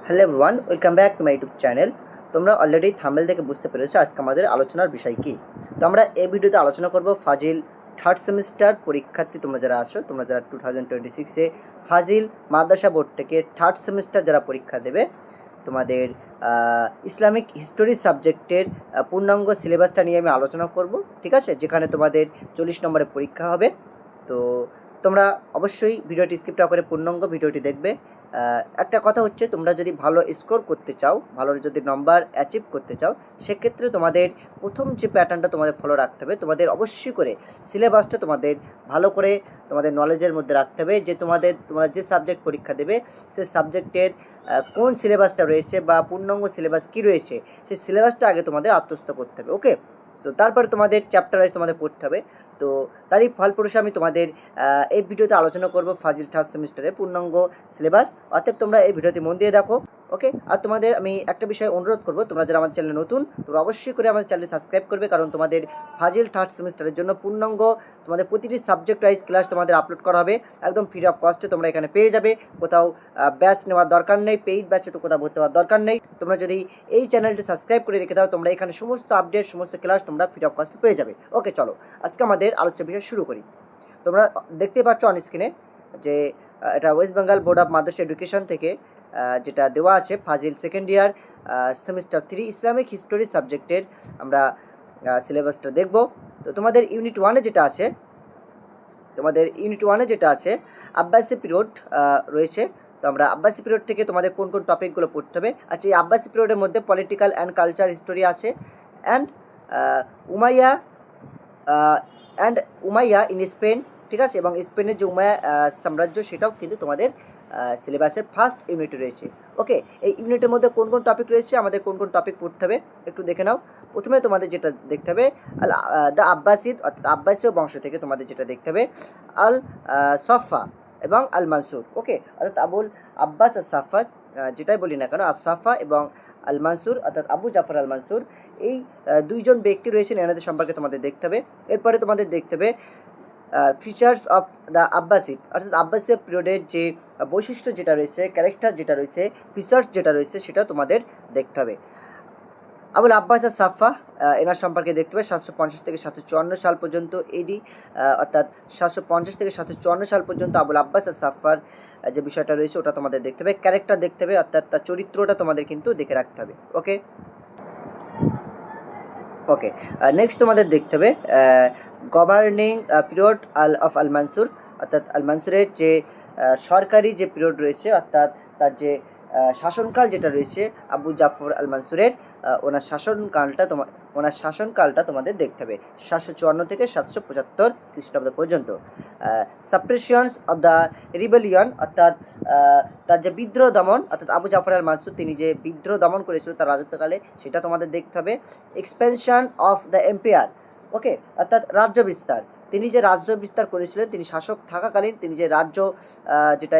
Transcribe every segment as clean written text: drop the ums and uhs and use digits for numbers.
Hello everyone, welcome back to my YouTube channel. তোমরা already thumbnail থেকে বুঝতে পেরেছো আজকে আমাদের আলোচনার বিষয় কী। তো আমরা এই ভিডিওতে আলোচনা করব ফাজিল থার্ড সেমিস্টার পরীক্ষার্থী তোমরা যারা আসো, তোমরা যারা 2026-এ ফাজিল মাদ্রাসা বোর্ড থেকে থার্ড সেমিস্টার যারা পরীক্ষা দেবে, তোমাদের ইসলামিক হিস্টোরি সাবজেক্টের পূর্ণাঙ্গ সিলেবাসটা নিয়ে আমি আলোচনা করব, ঠিক আছে, যেখানে তোমাদের 40 নম্বরের পরীক্ষা হবে। তো তোমরা অবশ্যই ভিডিওটি স্কিপ না করে পূর্ণাঙ্গ ভিডিওটি দেখবে। একটা কথা হচ্ছে, তোমরা যদি ভালো স্কোর করতে চাও, ভালো যদি নম্বর অ্যাচিভ করতে চাও, সেক্ষেত্রে তোমাদের প্রথম যে প্যাটার্নটা তোমাদের ফলো রাখতে হবে, তোমাদের অবশ্যই করে সিলেবাসটা তোমাদের ভালো করে তোমাদের নলেজের মধ্যে রাখতে হবে, যে তোমরা যে সাবজেক্ট পরীক্ষা দেবে সেই সাবজেক্টের কোন সিলেবাসটা রয়েছে বা পূর্ণাঙ্গ সিলেবাস কী রয়েছে, সেই সিলেবাসটা আগে তোমাদের আত্মস্থ করতে হবে। ওকে, সো তারপরে তোমাদের চ্যাপ্টার ওয়াইজ তোমাদের পড়তে হবে। তো তারই ফলপ্রসূ আমি তোমাদের এই ভিডিওতে আলোচনা করব ফাজিল থার্ড সেমিস্টারের পূর্ণাঙ্গ সিলেবাস। অতএব তোমরা এই ভিডিওটি মন দিয়ে দেখো। ওকে, আর তোমাদের আমি একটা বিষয় অনুরোধ করব, তোমরা যারা আমার চ্যানেলে নতুন, তোমরা অবশ্যই করে আমাদের চ্যানেলটি সাবস্ক্রাইব করবে, কারণ তোমাদের ফাজিল থার্ড সেমিস্টারের জন্য পূর্ণাঙ্গ তোমাদের প্রতিটি সাবজেক্ট ওয়াইজ ক্লাস তোমাদের আপলোড করা হবে একদম ফ্রি অফ কস্টে। তোমরা এখানে পেয়ে যাবে, কোথাও ব্যাচ নেওয়ার দরকার নেই, পেইড ব্যাচে তো কোথাও ভর্তি হওয়ার দরকার নেই। তোমরা যদি এই চ্যানেলটি সাবস্ক্রাইব করে রেখে দাও, তোমরা এখানে সমস্ত আপডেট, সমস্ত ক্লাস তোমরা ফ্রি অফ কস্টে পেয়ে যাবে। ওকে, চলো আজকে আমাদের আলোচ্য বিষয় শুরু করি। তোমরা দেখতে পাচ্ছ অন স্ক্রিনে যে এটা west Bengal board of Madrasah education থেকে যেটা দেওয়া আছে, Fazil second year semester 3 Islamic history সাবজেক্টের আমরা সিলেবাসটা দেখব। তো তোমাদের ইউনিট ওয়ানে যেটা আছে আব্বাসি পিরিয়ড রয়েছে। তো আমরা আব্বাসি পিরিয়ড থেকে তোমাদের কোন কোন টপিকগুলো পড়তে হবে। আচ্ছা, এই আব্বাসি পিরিয়ডের মধ্যে পলিটিক্যাল অ্যান্ড কালচার হিস্টোরি আছে, অ্যান্ড উমাইয়া ইন স্পেন, ঠিক আছে, এবং স্পেনের যে উমাইয়া সাম্রাজ্য, সেটাও কিন্তু তোমাদের সিলেবাসের ফার্স্ট ইউনিটে রয়েছে। ওকে, এই ইউনিটের মধ্যে কোন কোন টপিক রয়েছে, আমাদের কোন কোন টপিক পড়তে হবে একটু দেখে নাও। প্রথমে তোমাদের যেটা দেখতে হবে দ্য আব্বাসিদ, অর্থাৎ আব্বাসীয় বংশ থেকে তোমাদের যেটা দেখতে হবে আল সাফা এবং আল মানসুর। ওকে, অর্থাৎ আবুল আব্বাস আর সাফা, যেটাই বলি না কেন, আর সাফা এবং আল মানসুর অর্থাৎ আবু জাফর আল মানসুর, এই দুইজন ব্যক্তি রয়েছেন, এনাদের সম্পর্কে তোমাদের দেখতে হবে। এরপরে তোমাদের দেখতে হবে ফিচার্স অফ দ্য আব্বাসিদ, অর্থাৎ আব্বাসীয় পিরিয়ডের যে বৈশিষ্ট্য যেটা রয়েছে, ক্যারেক্টার যেটা রয়েছে, ফিচার্স যেটা রয়েছে, সেটা তোমাদের দেখতে হবে। আবুল আব্বাস আর সাফা, এনার সম্পর্কে দেখতে হবে 750 থেকে 754 সাল পর্যন্ত এডি, অর্থাৎ 750 থেকে 754 সাল পর্যন্ত আবুল আব্বাস আর সাফার যে বিষয়টা রয়েছে ওটা তোমাদের দেখতে হবে। ক্যারেক্টার দেখতে হবে, অর্থাৎ তার চরিত্রটা তোমাদের কিন্তু দেখে রাখতে হবে। ওকে ওকে নেক্সট তোমাদের দেখতে হবে গভর্নিং পিরিয়ড অফ আল মানসুর, অর্থাৎ আল মানসুরের যে সরকারি যে পিরিয়ড রয়েছে, অর্থাৎ তার যে শাসনকাল যেটা রয়েছে আবু জাফর আল মানসুরের, ওনার শাসনকালটা তোমাদের দেখতে হবে 754 থেকে 775 খ্রিস্টাব্দ পর্যন্ত। সাপ্রেশনস অফ দ্য রিবেলিয়ন, অর্থাৎ তার যে বিদ্রোহ দমন, অর্থাৎ আবু জাফর আল মানসুর তিনি যে বিদ্রোহ দমন করেছিল তার রাজত্বকালে, সেটা তোমাদের দেখতে হবে। এক্সপেনশন অফ দ্য এম্পায়ার, ওকে, অর্থাৎ রাজ্য বিস্তার, তিনি যে রাজ্য বিস্তার করেছিলেন, তিনি শাসক থাকাকালীন তিনি যে রাজ্য যেটা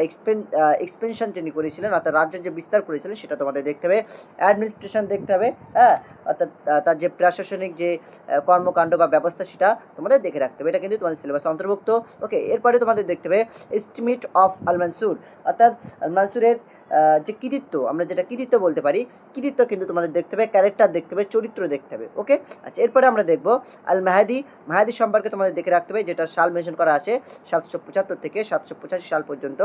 এক্সপেনশন তিনি করেছিলেন, অর্থাৎ রাজ্যের যে বিস্তার করেছিলেন, সেটা তোমাদের দেখতে হবে। অ্যাডমিনিস্ট্রেশন দেখতে হবে, হ্যাঁ, অর্থাৎ তার যে প্রশাসনিক যে কর্মকাণ্ড বা ব্যবস্থা, সেটা তোমাদের দেখে রাখতে হবে। এটা কিন্তু তোমাদের সিলেবাসে অন্তর্ভুক্ত। ওকে, এরপরে তোমাদের দেখতে হবে এস্টিমেট অফ আল মানসুর, অর্থাৎ আল মানসুরের যে কৃতিত্ব, আমরা যেটা কৃতিত্ব বলতে পারি, কৃতিত্ব কিন্তু তোমাদের দেখতে হবে, ক্যারেক্টার দেখতে হবে, চরিত্র দেখতে হবে। ওকে, আচ্ছা, এরপরে আমরা দেখব আল মাহাদি সম্পর্কে তোমাদের দেখে রাখতে হবে, যেটা সাল মেনশন করা আছে 775 থেকে 785 সাল পর্যন্ত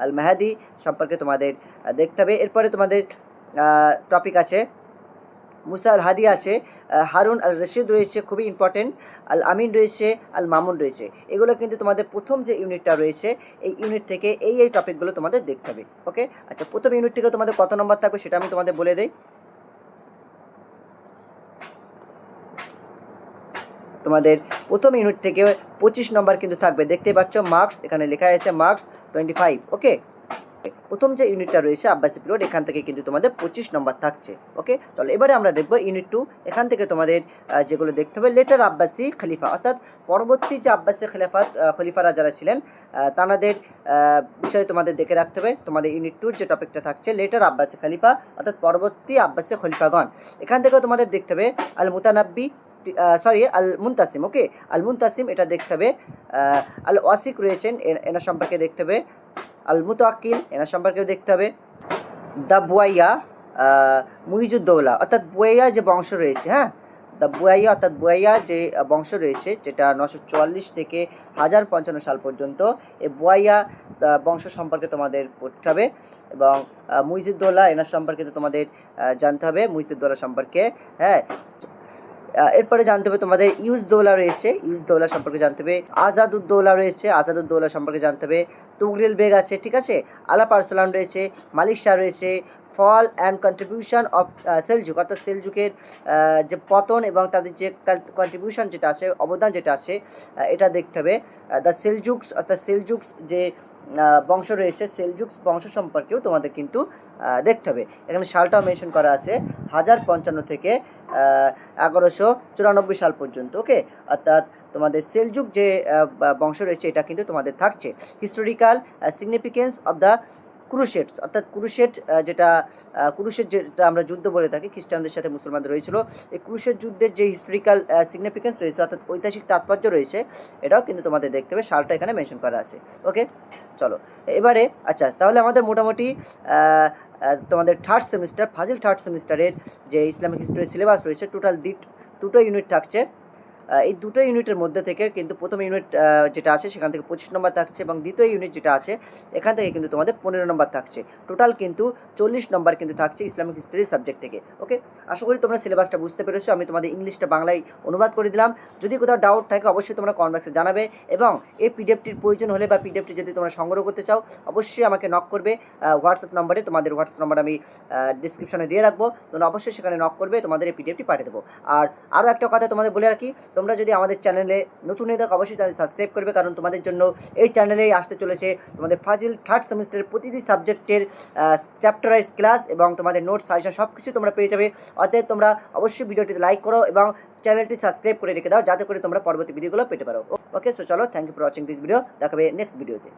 আল মাহাদি সম্পর্কে তোমাদের দেখতে হবে। এরপরে তোমাদের টপিক আছে মুসা আল হাদি আছে, হারুন আল রশিদ রয়েছে, খুবই ইম্পর্টেন্ট, আল আমিন রয়েছে, আল মামুন রয়েছে। এগুলো কিন্তু তোমাদের প্রথম যে ইউনিটটা রয়েছে, এই ইউনিট থেকে এই টপিকগুলো তোমাদের দেখতে হবে। ওকে, আচ্ছা, প্রথম ইউনিট থেকে তোমাদের কত নম্বর থাকবে সেটা আমি তোমাদের বলে দিই। তোমাদের প্রথম ইউনিট থেকে 25 নম্বর কিন্তু থাকবে, দেখতে পাচ্ছ মার্কস এখানে লেখা আছে, মার্কস 25। ওকে, প্রথম যে ইউনিটটা রয়েছে আব্বাসি পিরিয়ড, এখান থেকে কিন্তু তোমাদের 25 নম্বর থাকছে। ওকে, চলো এবারে আমরা দেখবো ইউনিট 2। এখান থেকে তোমাদের যেগুলো দেখতে হবে, লেটার আব্বাসি খলিফা, অর্থাৎ পরবর্তী যে আব্বাসি খলিফারা যারা ছিলেন তাদের বিষয়ে তোমাদের দেখে রাখতে হবে। তোমাদের ইউনিট 2 যে টপিকটা থাকছে লেটার আব্বাসি খলিফা, অর্থাৎ পরবর্তী আব্বাসি খলিফাগণ। এখান থেকেও তোমাদের দেখতে হবে আল মুতানাব্বি, আল মুনতাসিম। ওকে, আল মুনতাসিম এটা দেখতে হবে। আল ওয়াসিক রয়েছেন, এনার সম্পর্কে দেখতে হবে। আল মুতাওয়াক্কিল এনার সম্পর্কেও দেখতে হবে। দ্য বুয়াইয়া, মুইজুদ্দৌলা অর্থাৎ বুয়াইয়া যে বংশ রয়েছে, হ্যাঁ, দ্য বুয়াইয়া অর্থাৎ বুয়াইয়া যে বংশ রয়েছে, যেটা 944 থেকে 1055 সাল পর্যন্ত, এই বুয়াইয়া বংশ সম্পর্কে তোমাদের পড়তে হবে। এবং মুইজুদ্দৌলা এনার সম্পর্কে তো তোমাদের জানতে হবে, মুইজুদ্দৌলা সম্পর্কে, হ্যাঁ। এরপরে জানতে হবে তোমাদের ইউজদৌলা রয়েছে, ইউজদৌলা সম্পর্কে জানতে হবে। আজাদুদ্দৌলা রয়েছে, আজাদুদ্দৌলা সম্পর্কে জানতে হবে। তুগরিল বেগ আছে, ঠিক আছে। আলাপ আরসলান রয়েছে, মালিক শাহ রয়েছে। Fall and contribution of Seljuk অর্থাৎ সেলজুকের যে পতন এবং তাদের যে কন্ট্রিবিউশন যেটা আছে, অবদান যেটা আছে, এটা দেখতে হবে। দ্য সেলজুকস অর্থাৎ সেলজুকস যে বংশ রয়েছে, সেলজুকস বংশ সম্পর্কেও তোমাদের কিন্তু দেখতে হবে। এখানে সালটাও মেনশন করা আছে 1055 থেকে 1194 সাল পর্যন্ত, ওকে। অর্থাৎ তোমাদের সেলজুক যে বংশ রয়েছে, এটা কিন্তু তোমাদের থাকছে। হিস্টোরিক্যাল সিগনিফিকেন্স অফ দ্য ক্রুশেডস অর্থাৎ ক্রুশেড যেটা আমরা যুদ্ধ বলে থাকি, খ্রিস্টানদের সাথে মুসলমানদের হয়েছিল, এই ক্রুশেড যুদ্ধের যে হিস্টোরিক্যাল সিগনিফিকেন্স রয়েছে অর্থাৎ ঐতিহাসিক তাৎপর্য রয়েছে, এটাও কিন্তু তোমাদের দেখতে হবে। সালটা এখানে মেনশন করা আছে, ওকে। চলো এবারে, আচ্ছা, তাহলে আমাদের মোটামুটি তোমাদের থার্ড সেমিস্টার, ফাজিল থার্ড সেমিস্টারের যে ইসলামিক হিস্ট্রি সিলেবাস রয়েছে, টোটাল দুটো ইউনিট থাকছে। এই দুটো ইউনিটের মধ্যে থেকে কিন্তু প্রথম ইউনিট যেটা আছে সেখান থেকে 25 নম্বর থাকছে, এবং দ্বিতীয় ইউনিট যেটা আছে এখান থেকে কিন্তু তোমাদের 15 নম্বর থাকছে। টোটাল কিন্তু 40 নম্বর কিন্তু থাকছে ইসলামিক হিস্ট্রি সাবজেক্ট থেকে, ওকে। আশা করি তোমরা সিলেবাসটা বুঝতে পেরেছো। আমি তোমাদের ইংলিশটা বাংলায় অনুবাদ করে দিলাম। যদি কোথাও ডাউট থাকে অবশ্যই তোমরা কমেন্ট বক্সে জানাবে, এবং এই পিডিএফটির প্রয়োজন হলে বা পিডিএফটি যদি তোমরা সংগ্রহ করতে চাও অবশ্যই আমাকে নক করবে হোয়াটসঅ্যাপ নম্বরে। তোমাদের হোয়াটসঅ্যাপ নম্বর আমি ডিসক্রিপশনে দিয়ে রাখবো, তোমরা অবশ্যই সেখানে নক করবে, তোমাদের এই পিডিএফটি পাঠিয়ে দেবো। আর আরও একটা কথা তোমাদের বলে রাখি, তোমরা যদি আমাদের চ্যানেলে নতুন হয়ে থাকো অবশ্যই চ্যানেল সাবস্ক্রাইব করবে, কারণ তোমাদের জন্য এই চ্যানেলেই আসতে চলেছে তোমাদের ফাজিল থার্ড সেমিস্টারের প্রতিটি সাবজেক্টের চ্যাপ্টার ওয়াইজ ক্লাস, এবং তোমাদের নোট সাজেশন সব কিছু তোমরা পেয়ে যাবে। অতএব তোমরা অবশ্যই ভিডিওটিতে লাইক করো এবং চ্যানেলটি সাবস্ক্রাইব করে রেখে দাও, যাতে করে তোমরা পরবর্তী ভিডিওগুলো পেতে পারো, ওকে। সো চলো, thank you for watching this video. দেখাবে নেক্সট ভিডিওতে।